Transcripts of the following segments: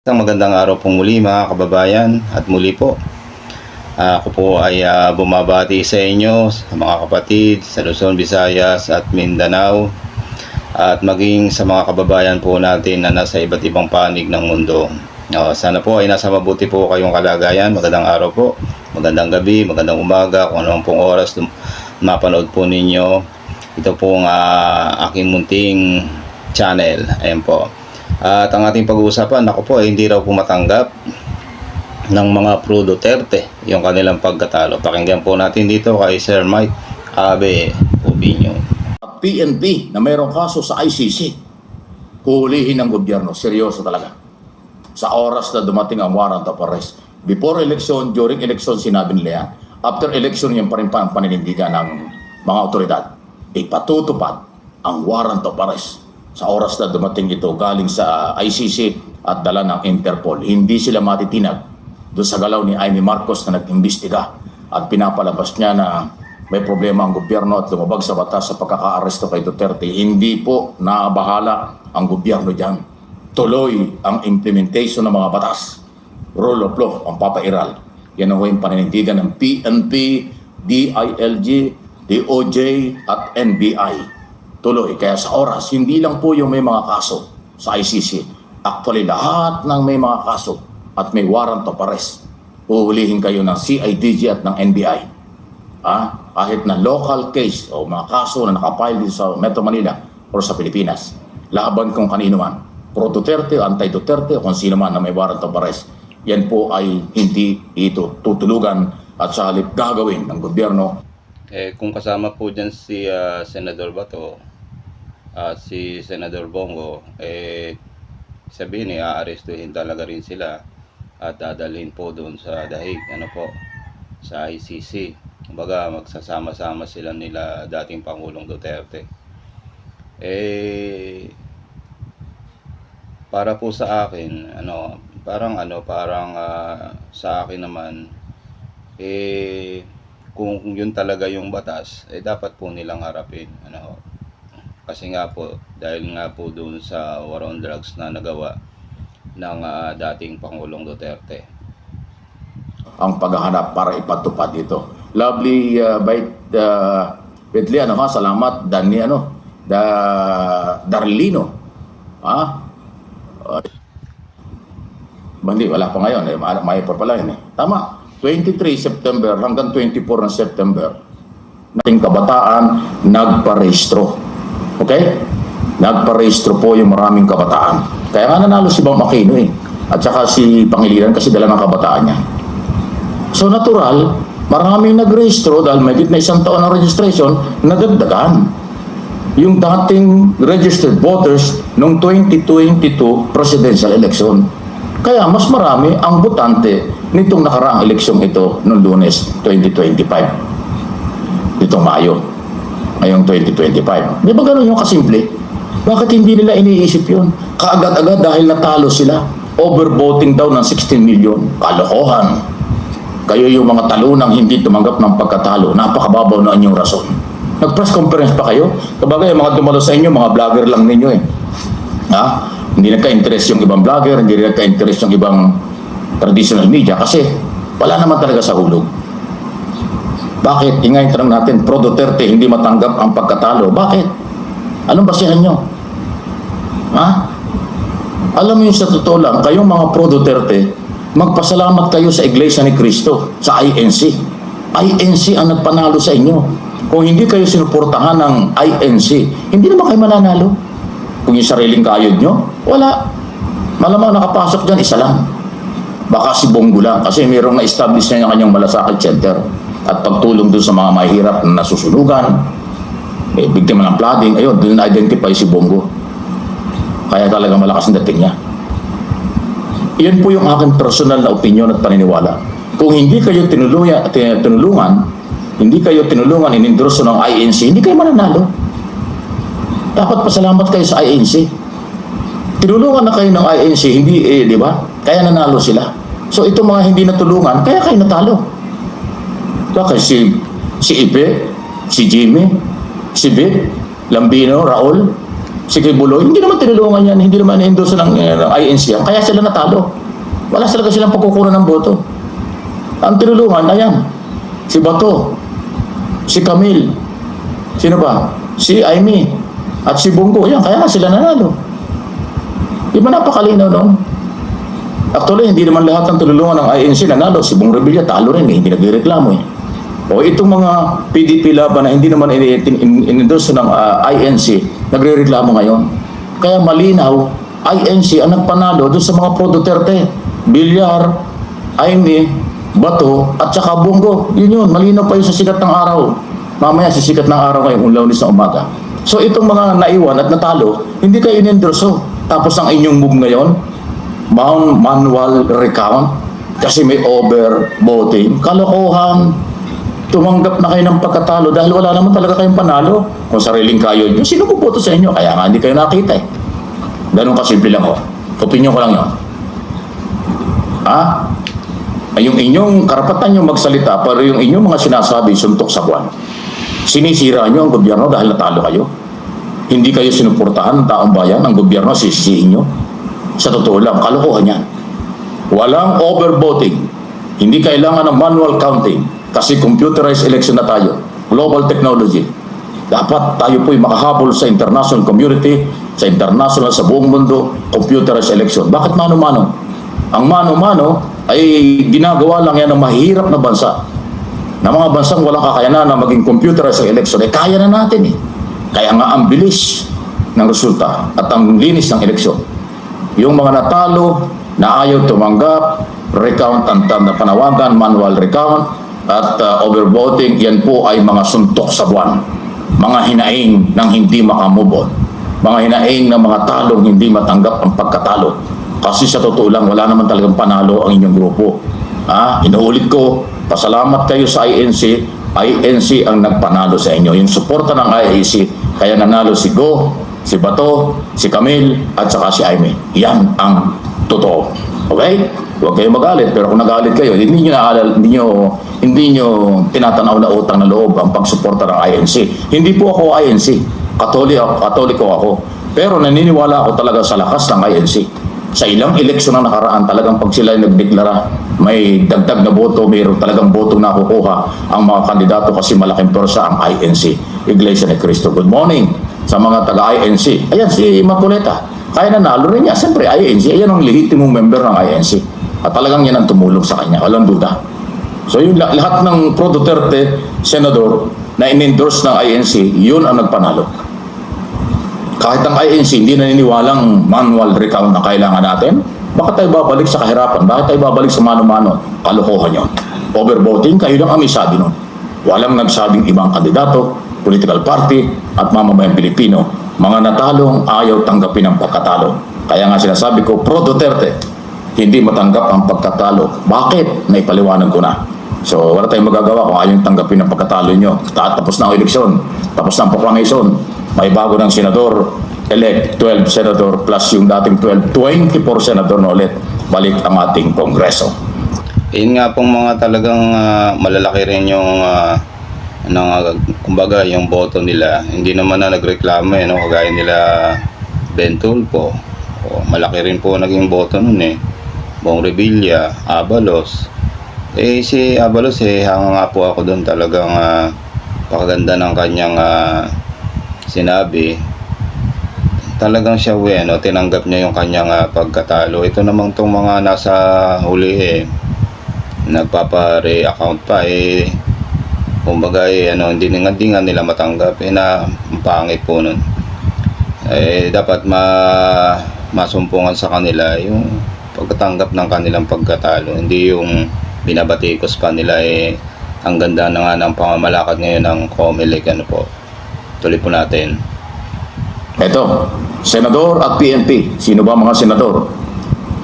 Isang magandang araw po muli mga kababayan at muli po ako po ay bumabati sa inyo, sa mga kapatid sa Luzon, Visayas at Mindanao at maging sa mga kababayan po natin na nasa iba't ibang panig ng mundo. Sana po ay nasa mabuti po kayong kalagayan. Magandang araw po, magandang gabi, magandang umaga, kung anong pong oras mapanood po ninyo ito pong aking munting channel. Ayan po. At ang ating pag-uusapan, ako po, hindi raw po matanggap ng mga pro Duterte yung kanilang pagkatalo. Pakinggan po natin dito kay Sir Mike Abe Opinion. PNP na mayroong kaso sa ICC, huhulihin ng gobyerno. Seryoso talaga. Sa oras na dumating ang warrant of arrest. Before election, during election, sinabi nila yan. After election, yan pa rin pa ang paninindigan ng mga otoridad. Ipatutupad ang warrant of arrest sa oras na dumating ito galing sa ICC at dala ng Interpol. Hindi sila matitinag doon sa galaw ni Amy Marcos na nag-imbestiga at pinapalabas niya na may problema ang gobyerno at lumabag sa batas sa pagkaka-aresto kay Duterte. Hindi po nabahala ang gobyerno dyan. Tuloy ang implementation ng mga batas. Rule of law ang papairal. Yan ang yung paninindigan ng PNP, DILG, DOJ at NBI. Tuloy. Kaya sa oras, hindi lang po yung may mga kaso sa ICC. Actually, lahat ng may mga kaso at may warrant of arrest, uhulihin kayo ng CIDG at ng NBI. Kahit na local case o mga kaso na nakapile dito sa Metro Manila o sa Pilipinas, laban kung kanino man, pro-Duterte, anti-Duterte, o kung sino man na may warrant of arrest, yan po ay hindi ito tutulugan at sa halip gagawin ng gobyerno. Kung kasama po dyan si Senador Bato at si Senador Bongo, sabihin aarestuhin talaga rin sila at dadalhin po doon sa dahig, sa ICC. Kumbaga magsasama-sama sila nila dating Pangulong Duterte. Para po sa akin, parang sa akin naman, kung yun talaga yung batas, dapat po nilang harapin. Kasi nga po, dahil nga po doon sa war on drugs na nagawa ng dating Pangulong Duterte. Ang paghahanap para ipatupad ito. Lovely Bentley, salamat Darlino. Bandi, wala pa ngayon, may pa pala yun. Tama. 23 September hanggang 24 ng September, nating kabataan nagparehistro. Okay? Nagparehistro po yung maraming kabataan. Kaya nga nanalo si Bang Aquino at saka si Pangilinan kasi dala ng kabataan niya. So natural, maraming nagrehistro dahil may na isang taon ng registration, nadagdagan yung dating registered voters noong 2022 presidential election. Kaya mas marami ang botante nitong nakaraang eleksyong ito noong Lunes 2025. Nitong Mayo, ngayong 2025. Di ba ganun yung kasimple? Bakit hindi nila iniisip yun? Kaagad-agad dahil natalo sila. Overvoting daw ng 16 million. Kalokohan. Kayo yung mga talunang hindi tumanggap ng pagkatalo. Napakababaw na inyong rason. Nag-press conference pa kayo? Kabagay, mga dumalo sa inyo, mga vlogger lang ninyo Hindi nagka-interest yung ibang vlogger, hindi nagka-interest yung ibang traditional media kasi wala naman talaga sa hulog. Bakit? Ingay tanong natin, pro Duterte hindi matanggap ang pagkatalo. Bakit? Anong basihan nyo? Alam mo yung sa totoo lang, kayong mga pro Duterte, magpasalamat kayo sa Iglesia ni Cristo, sa INC. INC ang nagpanalo sa inyo. Kung hindi kayo sinuportahan ng INC, hindi naman kayo mananalo. Kung yung sariling kayod nyo, wala. Malamang nakapasok dyan, isa lang. Baka si Bongo lang, kasi mayroong na-establish na yung kanyang malasakit center at pagtulong dun sa mga mahihirap na nasusunugan, biktima ng flooding, ayun, dun na-identify si Bongo. Kaya talaga malakas ang dating niya. Iyan po yung aking personal na opinion at paniniwala. Kung hindi kayo tinulungan, inendorso ng INC, hindi kayo mananalo. Dapat pasalamat kayo sa INC. Tinulungan na kayo ng INC, hindi di ba? Kaya nanalo sila. So itong mga hindi natulungan, kaya kayo natalo. Kasi si Ipe, si Jimmy, si Bit, Lambino, Raul, si Kibuloy, hindi naman tinulungan yan, hindi naman endorse ng INC yan, kaya sila natalo. Wala talaga silang pagkukunan ng boto. Ang tinulungan, ayan, si Bato, si Camille, sino ba? Si Amy, at si Bongo, ayan, kaya nga sila nanalo. Di ba napakalinaw noon? Actually, hindi naman lahat ng tinulungan ng INC nanalo. Si Bong Revilla, talo rin eh, hindi nagreklamo eh. O itong mga PDP laban na hindi naman in-endorse ng INC, nagre-reklamo ngayon. Kaya malinaw, INC ang nagpanalo doon sa mga pro-Duterte. Villar, Aimee, Bato, at saka Bongo. Yun, malinaw pa yun sa sikat ng araw. Mamaya sisikat ng araw ngayong Lunes na umaga. So itong mga naiwan at natalo, hindi kayo in-endorse. Tapos ang inyong move ngayon, manual recount, kasi may overvoting, kalokohan. Tumanggap na kayo ng pagkatalo dahil wala naman talaga kayong panalo. Kung sariling kayo nyo, sino buboto sa inyo? Kaya nga hindi kayo nakita eh. Ganun kasimple lang ho. Opinion ko lang yun. Ay, yung inyong karapatan nyo magsalita, pero yung inyong mga sinasabi, suntok sa buwan. Sinisira nyo ang gobyerno dahil natalo kayo. Hindi kayo sinuportahan ng taong bayan, ang gobyerno sisisihin nyo. Sa totoo lang, kalokohan yan. Walang overvoting. Hindi kailangan ng manual counting. Kasi computerized election na tayo. Global technology. Dapat tayo po'y makahabol sa international community, sa international, sa buong mundo, computerized election. Bakit mano-mano? Ang mano-mano ay ginagawa lang yan ng mahirap na bansa. Na mga bansang walang kakayanan na maging computerized election, eh kaya na natin eh. Kaya nga ang bilis ng resulta at ang linis ng eleksyon. Yung mga natalo na ayaw tumanggap, recount ang panawagan, manual recount, at overvoting, yan po ay mga suntok sa buwan. Mga hinaing ng hindi makamove on. Mga hinaing ng mga talong hindi matanggap ang pagkatalo. Kasi sa totoo lang, wala naman talagang panalo ang inyong grupo. Inuulit ko, pasalamat kayo sa INC. INC ang nagpanalo sa inyo. Yung suporta ng INC, kaya nanalo si Go, si Bato, si Camille, at saka si Aimee. Yan ang totoo. Okay? Huwag kayo magalit, pero kung nagalit kayo, hindi nyo tinatanaw na utang na loob ang pagsuporta ng INC. Hindi po ako INC. Katoliko ako. Pero naniniwala ako talaga sa lakas ng INC. Sa ilang eleksyon na nakaraan, talagang pag sila nagdeklara, may dagdag na boto, mayroon talagang boto na kukuha ang mga kandidato kasi malaking persa ang INC, Iglesia ni Cristo. Good morning sa mga taga-INC. Ayan si Maculeta. Kaya nanalo rin niya. Siyempre, INC, ayan ang lehitimong member ng INC. At talagang yan ang tumulong sa kanya. Walang duda. So yung lahat ng pro-Duterte senador na in-endorse ng INC, yun ang nagpanalo. Kahit ang INC hindi naniniwalang manual recount na kailangan natin, bakit tayo babalik sa kahirapan? Bakit tayo babalik sa mano-mano? Kalokohan yun. Overvoting, kayo lang ang may sabi nun. Walang nagsabing ibang kandidato, political party, at mamamayang Pilipino. Mga natalong ayaw tanggapin ang pagkatalo. Kaya nga sinasabi ko, pro-Duterte, hindi matanggap ang pagkatalo. Bakit? Naipaliwanag ko na. So, wala tayong magagawa kung ayaw tanggapin ang pagkatalo nyo. Tapos na ang eleksyon. Tapos na ang proclamation. May bago ng senador-elect, 12 senador plus yung dating 24 senador na ulit. Balik ang ating kongreso. Yun nga pong mga talagang malalaki rin yung kumbaga yung boto nila. Hindi naman na nagreklamo no? Kagaya nila Bentul po. Malaki rin po naging boto nun eh. Bong Revilla, Abalos. Si Abalos hanga nga po ako doon talagang pakaganda ng kanyang sinabi. Talagang siya tinanggap niya yung kanyang pagkatalo. Ito namang tong mga nasa huli nagpapa-re-account pa kumbaga hindi nga nila matanggap na ang pangit po nun. Dapat masumpungan sa kanila yung pagkatanggap ng kanilang pagkatalo, hindi yung binabatikos pa nila ang ganda na nga ng pamamalakad ngayon ng COMELEC po. Tuloy po natin. Ito, senador at PNP. Sino ba mga senador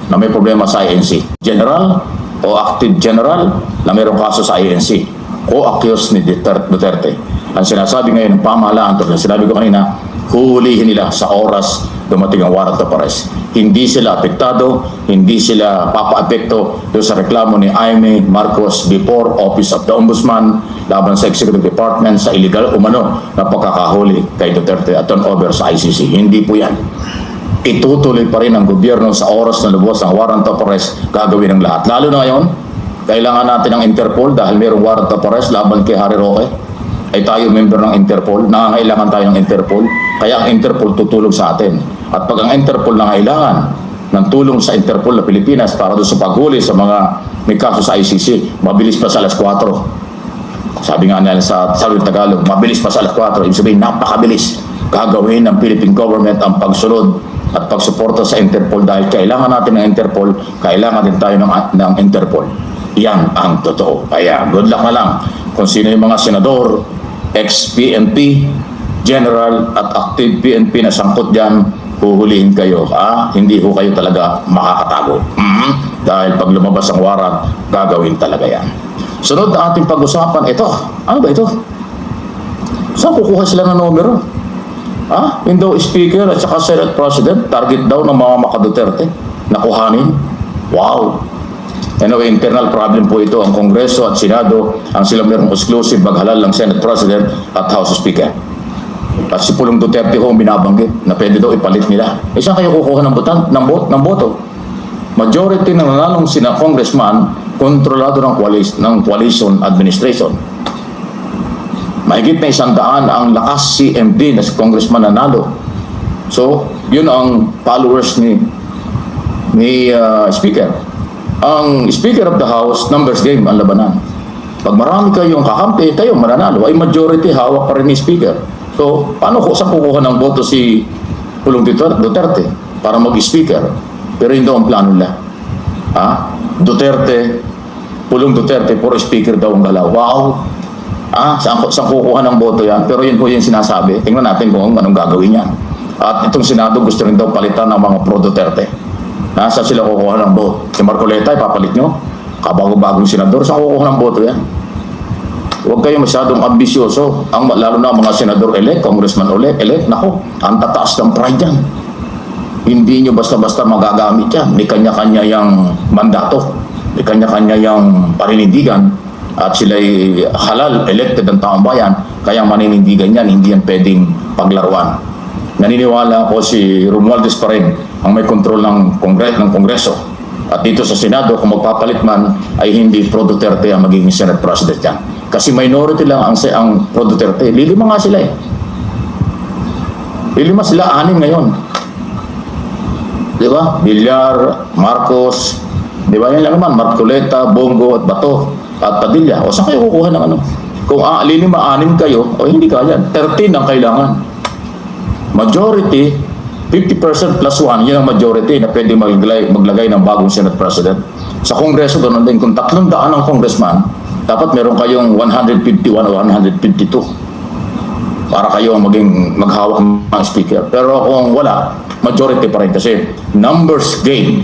na may problema sa INC? General o active general na mayroong kaso sa INC o accused ni Duterte. Ang sinasabi ngayon ng pamahalaan, sinabi ko kanina, huhulihin nila sa oras dumating ang warrant of arrest. hindi sila apektado, hindi sila papaapekto doon sa reklamo ni Jaime Marcos before Office of the Ombudsman laban sa Executive Department sa illegal umano na pagkakahuli kay Duterte at turnover sa ICC. Hindi po yan. Itutuloy pa rin ang gobyerno sa oras na lubos ng warrant of arrest, gagawin ng lahat. Lalo na ngayon, kailangan natin ng Interpol dahil mayroong warrant of arrest laban kay Harry Roque. Ay tayo member ng Interpol, nangangailangan tayo ng Interpol, kaya ang Interpol tutulong sa atin. At pag ang Interpol nangangailangan ng tulong sa Interpol na Pilipinas para doon sa paghuli sa mga may kaso sa ICC, mabilis pa sa alas 4. Sabi nga nila sa salwing Tagalog, mabilis pa sa alas 4. Ibig sabihin, napakabilis. Gagawin ng Philippine government ang pagsunod at pagsuporta sa Interpol dahil kailangan natin ng Interpol, kailangan din tayo ng Interpol. Yan ang totoo. Kaya good luck na lang kung sino yung mga senador, ex-PNP, general at active PNP na sangkot dyan, huhulihin kayo. Hindi ho kayo talaga makakatago. Dahil pag lumabas ang warrant, gagawin talaga yan. Sunod na ating pag-usapan, ito. Ano ba ito? Saan kukuha sila ng numero? Window Speaker at saka Senate President, target daw ng mga makaduterte. Nakuhanin. Wow! Anyway, internal problem po ito. Ang Kongreso at Senado ang sila mayroong exclusive maghalal ng Senate President at House Speaker. At si Pulong Duterte ho binabanggit na pwede daw ipalit nila. Saan kayo kukuha ng boto? Majority ng nanalong sina congressman kontrolado ng coalition administration. Mahigit na 100 ang lakas CMD na si Congressman nanalo. So, yun ang followers ni Speaker. Ang Speaker of the House, numbers game ang labanan. Pag marami kayong kakampi, kayo mananalo, ay majority hawak pa rin ni Speaker. So, saan kukuha ng boto si Pulong Duterte para mag-Speaker? Pero hindi ang plano nila. Pulong Duterte, puro Speaker daw ang galaw. Wow! Saan kukuha ng boto yan? Pero yun po yung sinasabi. Tingnan natin kung anong gagawin yan. At itong Senado gusto rin daw palitan ng mga pro-Duterte. Saan sila kukuha ng boto? Si Marcoleta, ipapalit nyo? Kabago-bagong senador, saan kukuha ng boto yan? Huwag kayo masyadong ambisyoso. Lalo na ang mga senador-elect, congressman-elect, nako, ang tataas ng pride yan. Hindi nyo basta-basta magagamit yan. May kanya-kanya yung mandato. May kanya-kanya yung paninindigan. At sila'y halal, elected ng taong bayan. Kaya maninindigan yan, hindi yan pwedeng paglaruan. Naniniwala ako si Romualdez pa rin ang may kontrol ng Kongreso. At dito sa Senado, kung magpapalit man, ay hindi pro-Duterte ang magiging Senate President yan. Kasi minority lang ang pro-Duterte. Lilima nga sila eh. Lilima sila, 6 ngayon. Di ba? Villar, Marcos, di ba? Yan lang naman, Marcoleta, Bongo, at Bato, at Padilla. O saan kayo kukuha ng ano? Kung 6 kayo, o hindi kaya. 13 ang kailangan. Majority, 50% plus 1, yun ang majority na pwede maglagay ng bagong Senate President. Sa Kongreso, ganoon din. Kung 300 ang congressman, dapat meron kayong 151 o 152 para kayo maghawak ng speaker. Pero kung wala, majority pa rin kasi numbers game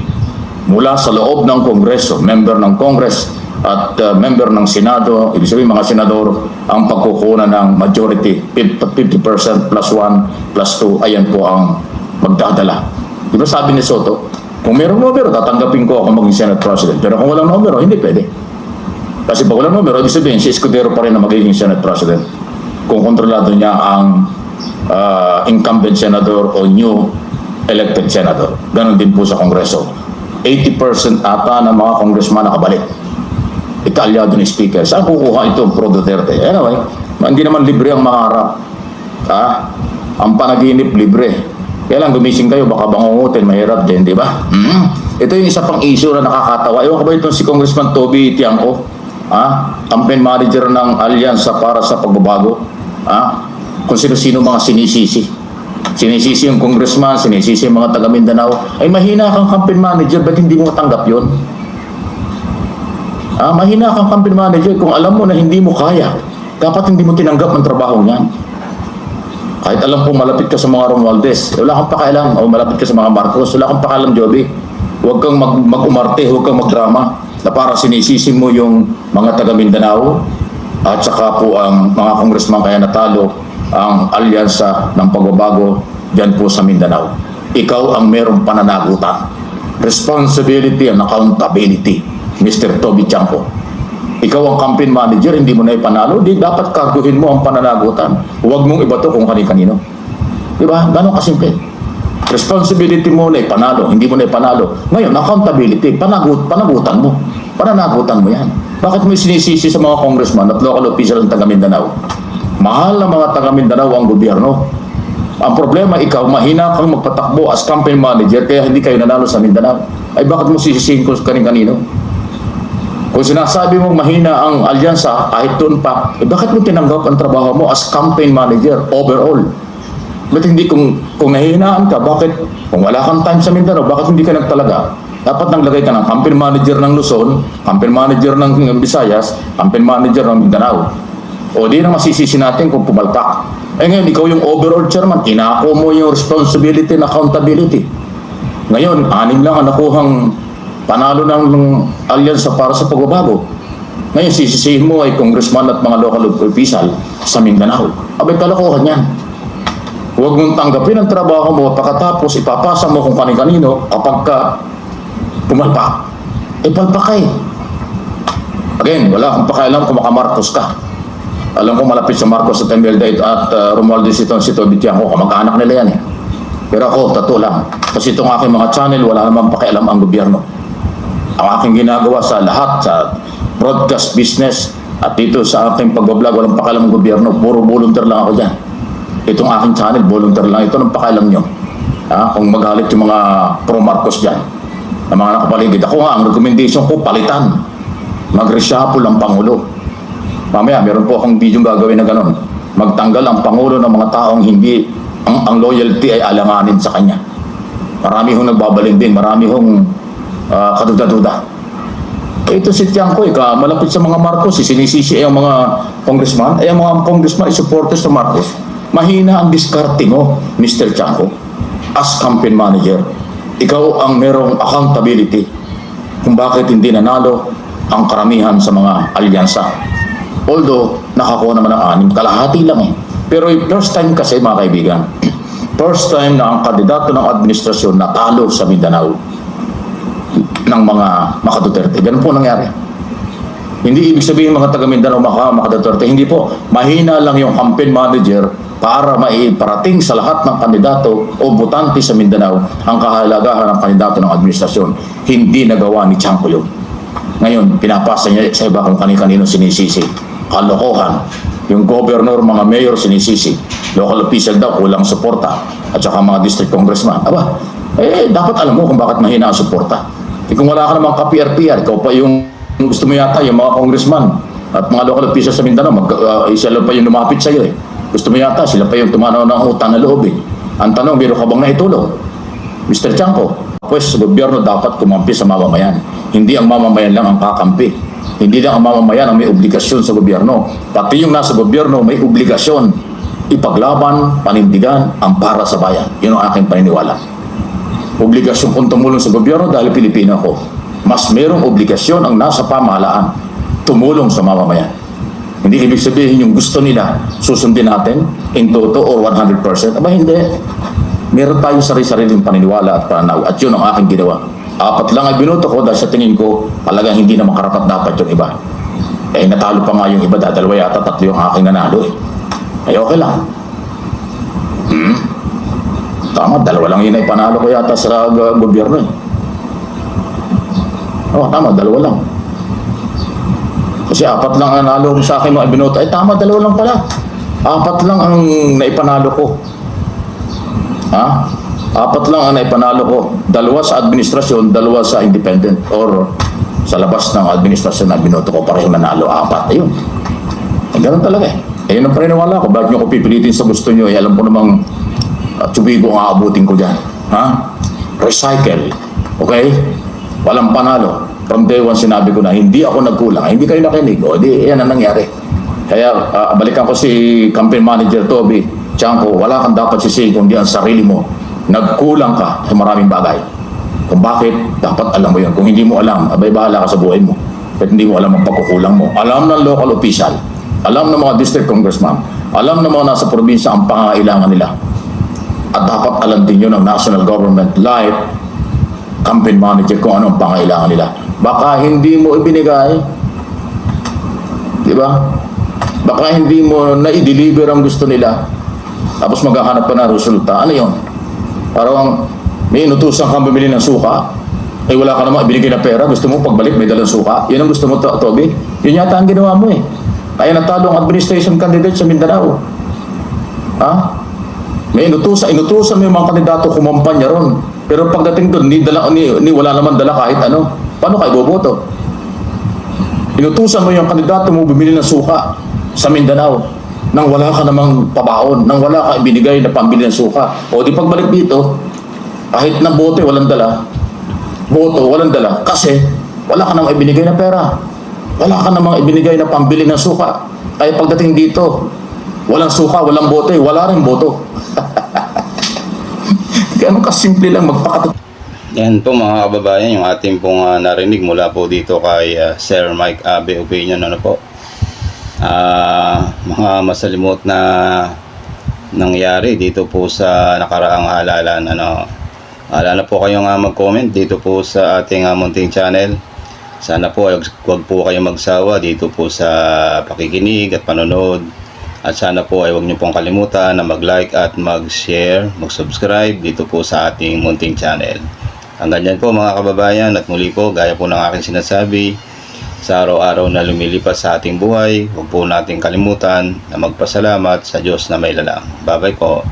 mula sa loob ng Kongreso, member ng Congress at member ng Senado, ibig sabihin mga senador, ang pagkukunan ng majority, 50% plus 1 plus 2, ayan po ang magdadala. Di ba sabi ni Soto, kung mayroong numero, tatanggapin ko ako maging Senate President. Pero kung walang numero, hindi pwede. Kasi pag walang numero, ibig sabihin, si Escudero pa rin na magiging Senate President. Kung kontrolado niya ang incumbent senador o new elected senador. Ganon din po sa Kongreso. 80% ata ng mga congressman nakabalik. Ikalyado ni Speaker. Saan kukuha ito pro Duterte? Anyway, hindi naman libre ang mangarap. Ang panaginip libre. Kaya lang gumising kayo, baka bangungutin, mahirap din, di ba? Ito yung isa pang issue na nakakatawa. Ewan ko ba itong si Congressman Toby Tiangco? Campaign manager ng Alyansa para sa Pagbabago. Kung sino-sino mga sinisisi. Sinisisi yung congressman, sinisisi yung mga taga Mindanao. Ay mahina kang campaign manager, ba't hindi mo matanggap yun? Mahina kang campaign manager kung alam mo na hindi mo kaya. Dapat hindi mo tinanggap ang trabaho niyan. Kahit alam kong malapit ka sa mga Romualdez, wala kang pakialam. O malapit ka sa mga Marcos, wala kang pakialam, Joby. Huwag kang mag-umarte, huwag kang magdrama na para sinisisi mo yung mga taga Mindanao at saka po ang mga congressman kaya natalo ang alyansa ng pagbabago dyan po sa Mindanao. ikaw ang merong pananagutan. Responsibility and accountability, Mr. Toby Chanco. Ikaw ang campaign manager, hindi mo na ipanalo, di dapat karguhin mo ang pananagutan. Huwag mong ibato kung kani-kanino. Di ba? Ganon kasimple. Responsibility mo na ipanalo, hindi mo na ipanalo. Ngayon, accountability, panagutan mo. Pananagutan mo yan. Bakit mo sinisisi sa mga congressman at local official ng taga Mindanao? Mahal na mga taga Mindanao ang gobyerno. Ang problema, ikaw, mahina kang magpatakbo as campaign manager kaya hindi kayo nanalo sa Mindanao. Ay bakit mo sisisihin kung kani-kanino? Kung sinasabi mong mahina ang alyansa, kahit doon pa, bakit mo tinanggap ang trabaho mo as campaign manager overall? Ba't hindi kung nahihinaan ka, bakit kung wala kang time sa Mindanao, bakit hindi ka nagtalaga? Dapat naglagay ka ng campaign manager ng Luzon, campaign manager ng Visayas, campaign manager ng Mindanao. O di na masisisi natin kung pumalpak. Eh ngayon, ikaw yung overall chairman, inako mo yung responsibility and accountability. Ngayon, 6 lang ang nakuhang panalo ng alyansa para sa pagbabago. Ngayon, sisisihin mo ay congressman at mga local official sa Mindanao. Abay, kalokohan yan. Huwag mong tanggapin ang trabaho mo pagkatapos ipapasa mo kung kani-kanino kapag ka pumalpak. Eh, palpak ka eh. Again, wala akong pakialam kung makamarcos ka. Alam ko malapit sa Marcos at Imelda at Romualdez itong si Toby Chanco, kamag-anak nila yan eh. Pero ako, tato lang. Kasi itong aking mga channel, wala namang pakialam ang gobyerno. Ang aking ginagawa sa lahat, sa broadcast business, at dito sa aking pag-vlog, walang pakialam ang gobyerno. Puro volunteer lang ako dyan. Itong aking channel, volunteer lang. Ito ng pakialam nyo. Kung magalit yung mga pro-Marcos dyan, na mga nakapaligid. Ako nga, ang recommendation ko, palitan. Mag-reshuffle ang Pangulo. Mamaya, meron po akong video gagawin na gano'n. Magtanggal ang Pangulo ng mga taong hindi, ang loyalty ay alanganin sa kanya. Marami hong nagbabaling din, marami hong kaduda-duda. Ito si Chanco, malapit sa mga Marcos, sinisisi ay ang mga congressman, ay ang mga congressman ay supporters ng Marcos. Mahina ang diskarte mo, Mr. Chanco, as campaign manager. Ikaw ang merong accountability kung bakit hindi nanalo ang karamihan sa mga alyansa. Although, nakakuha naman ng 6, kalahati lang eh. Pero first time kasi mga kaibigan, first time na ang kandidato ng administrasyon natalo sa Mindanao ng mga Duterte. Ganun po nangyari. Hindi ibig sabihin mga taga Mindanao Duterte. Hindi po. Mahina lang yung campaign manager para maiparating sa lahat ng kandidato o botante sa Mindanao ang kahalagahan ng kandidato ng administrasyon. Hindi nagawa ni Chanco yun. Ngayon, pinapasa niya sa iba kung kani-kanino sinisisi. Kalokohan. Yung governor, mga mayor sinisisi. Local official daw, kulang suporta. At saka mga district congressman. Aba, dapat alam mo kung bakit mahina ang suporta. Kung wala ka namang ka-PR-PR, ikaw pa yung gusto mo yata, yung mga congressman at mga local officials sa Mindanao, sila pa yung lumapit sa'yo eh. Gusto mo yata, sila pa yung tumanaw ng utang na loob eh. Ang tanong, meron ka bang naitulong? Mr. Chanco, pues gobyerno dapat kumampi sa mamamayan. Hindi ang mamamayan lang ang kakampi. Hindi lang ang mamamayan ang may obligasyon sa gobyerno. Pati yung nasa gobyerno may obligasyon ipaglaban, panindigan ang para sa bayan. Yun ang aking paniniwala. Obligasyon kung tumulong sa gobyerno dahil Pilipino ako. Mas merong obligasyon ang nasa pamahalaan tumulong sa mamamayan. Hindi ibig sabihin yung gusto nila susundin natin in toto or 100%. Aba hindi. Meron tayong sarili-sariling paniniwala at pananaw. At yun ang aking ginawa. 4 lang ay binoto ko dahil sa tingin ko talagang hindi na makarapat dapat yung iba. Eh natalo pa nga yung iba dahil 2 yata 3 yung aking nanalo eh. Ay okay lang. Tama, 2 lang yun ay panalo ko yata sa gobyerno eh. Tama, 2 lang. Kasi 4 lang ang nanalo sa akin mga binoto. Ay tama, 2 lang pala. 4 lang ang naipanalo ko. 4 lang ang naipanalo ko. 2 sa administrasyon, 2 sa independent or sa labas ng administrasyon na binoto ko parehong nanalo. 4, ayun. Ganun talaga eh. Ayun ang paniniwala ko. Bakit nyo ko pipilitin sa gusto nyo? Alam ko namang tubigo ang aabutin ko dyan. Recycle. Okay? Walang panalo. From day 1 sinabi ko na hindi ako nagkulang. Hindi kayo nakinig. O di, yan ang nangyari. Kaya balikan ko si campaign manager Toby Chanco, wala kang dapat sisihin kung di ang sarili mo. Nagkulang ka sa maraming bagay. Kung bakit, dapat alam mo yun. Kung hindi mo alam, abay bahala ka sa buhay mo. At hindi mo alam ang pagkukulang mo. Alam ng local official, alam ng mga district congressman, alam ng mga nasa probinsya ang pangangailangan nila. At dapat alam din yun ng national government like campaign manager kung anong pangailangan nila. Baka hindi mo ibinigay, di ba? Baka hindi mo na-deliver ang gusto nila, tapos maghahanap pa ng resulta. Ano yun? Parang may inutusan kang bumili ng suka, eh wala ka naman ibinigay na pera, gusto mo pagbalik may dalang suka. Yun ang gusto mo, Toby? Yun yata ang ginawa mo eh. Kaya natalo ang administration candidate sa Mindanao. Ha? May inutusan mo yung mga kandidato kumampanya ron. Pero pagdating doon, wala naman dala kahit ano. Paano kayo boboto? Inutusan mo yung kandidato mo bumili ng suka sa Mindanao nang wala ka namang pabaon, nang wala ka ibinigay na pambili ng suka. O di pagbalik dito, kahit na boto walang dala, kasi wala ka namang ibinigay na pera. Wala ka namang ibinigay na pambili ng suka. Kaya pagdating dito, walang suka, walang bote, wala rin boto. Ganun kasimple lang magpakatot. Yan po mga kababayan, yung ating pong narinig mula po dito kay Sir Mike Abe Opinion. Ano po? Mga masalimot na nangyari dito po sa nakaraang halalan. Alala po kayong mag-comment dito po sa ating munting channel. Sana po wag po kayong magsawa dito po sa pakikinig at panonood. At sana po ay huwag niyo pong kalimutan na mag-like at mag-share, mag-subscribe dito po sa ating munting channel. Hanggang dyan po mga kababayan, at muli po gaya po ng aking sinasabi, sa araw-araw na lumilipas sa ating buhay, huwag po natin kalimutan na magpasalamat sa Diyos na may lalang. Bye-bye po.